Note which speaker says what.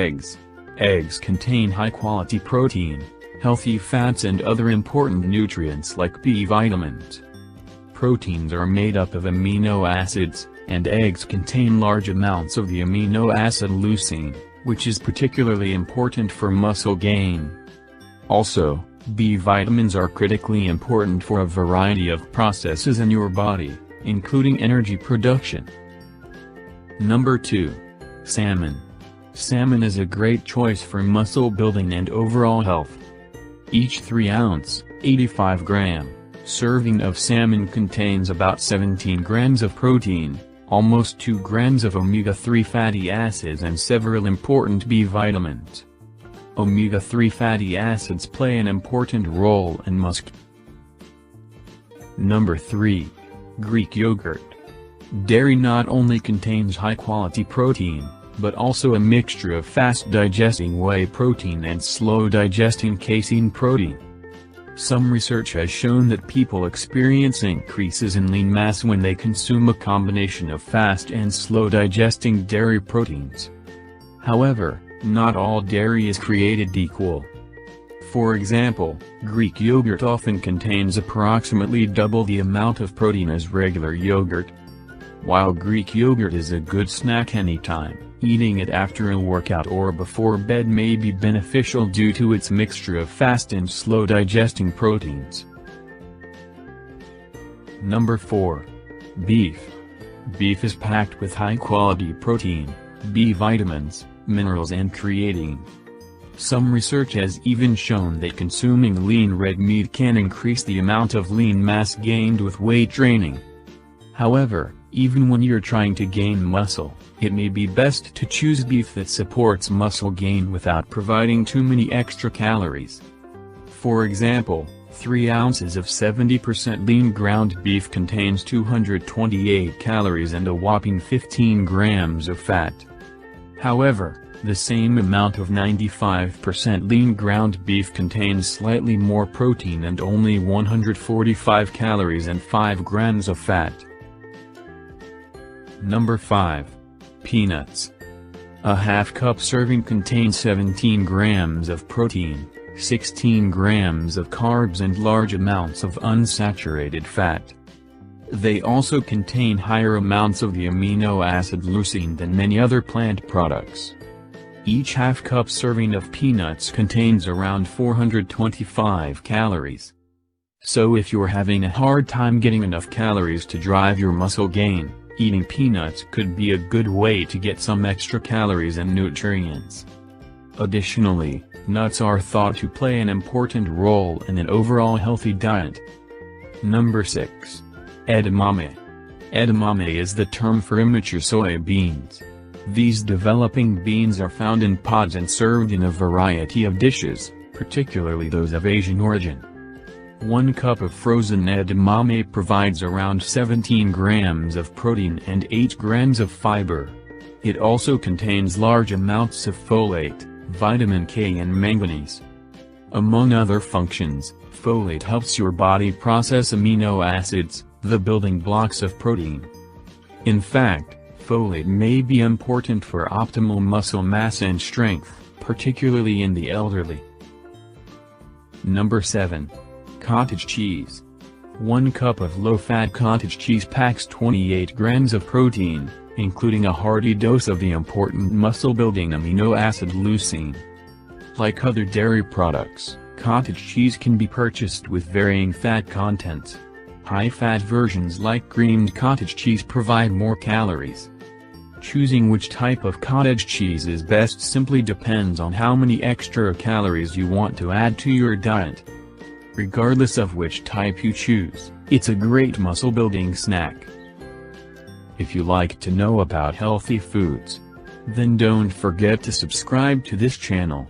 Speaker 1: eggs. Eggs contain high-quality protein, healthy fats and other important nutrients like B vitamins. Proteins are made up of amino acids, and eggs contain large amounts of the amino acid leucine, which is particularly important for muscle gain. Also, B vitamins are critically important for a variety of processes in your body, including energy production. Number 2. Salmon. Salmon is a great choice for muscle building and overall health. Each 3-ounce, 85-gram, serving of salmon contains about 17 grams of protein, almost 2 grams of omega-3 fatty acids and several important B vitamins. Omega-3 fatty acids play an important role in muscle. Number 3. Greek yogurt. Dairy not only contains high-quality protein, but also a mixture of fast-digesting whey protein and slow-digesting casein protein. Some research has shown that people experience increases in lean mass when they consume a combination of fast and slow-digesting dairy proteins. However, not all dairy is created equal. For example, Greek yogurt often contains approximately double the amount of protein as regular yogurt. While Greek yogurt is a good snack anytime, eating it after a workout or before bed may be beneficial due to its mixture of fast and slow-digesting proteins. Number 4. Beef. Beef is packed with high-quality protein, B vitamins, minerals and creatine. Some research has even shown that consuming lean red meat can increase the amount of lean mass gained with weight training. However, even when you're trying to gain muscle, it may be best to choose beef that supports muscle gain without providing too many extra calories. For example, 3 ounces of 70% lean ground beef contains 228 calories and a whopping 15 grams of fat. However, the same amount of 95% lean ground beef contains slightly more protein and only 145 calories and 5 grams of fat. Number 5. Peanuts. A half-cup serving contains 17 grams of protein, 16 grams of carbs and large amounts of unsaturated fat. They also contain higher amounts of the amino acid leucine than many other plant products. Each half-cup serving of peanuts contains around 425 calories. So if you're having a hard time getting enough calories to drive your muscle gain, eating peanuts could be a good way to get some extra calories and nutrients. Additionally, nuts are thought to play an important role in an overall healthy diet. Number 6. Edamame. Edamame is the term for immature soybeans. These developing beans are found in pods and served in a variety of dishes, particularly those of Asian origin. 1 cup of frozen edamame provides around 17 grams of protein and 8 grams of fiber. It also contains large amounts of folate, vitamin K and manganese. Among other functions, folate helps your body process amino acids, the building blocks of protein. In fact, folate may be important for optimal muscle mass and strength, particularly in the elderly. Number 7. Cottage cheese. 1 cup of low-fat cottage cheese packs 28 grams of protein, including a hearty dose of the important muscle-building amino acid leucine. Like other dairy products, cottage cheese can be purchased with varying fat contents. High-fat versions like creamed cottage cheese provide more calories. Choosing which type of cottage cheese is best simply depends on how many extra calories you want to add to your diet. Regardless of which type you choose, it's a great muscle-building snack. If you like to know about healthy foods, then don't forget to subscribe to this channel.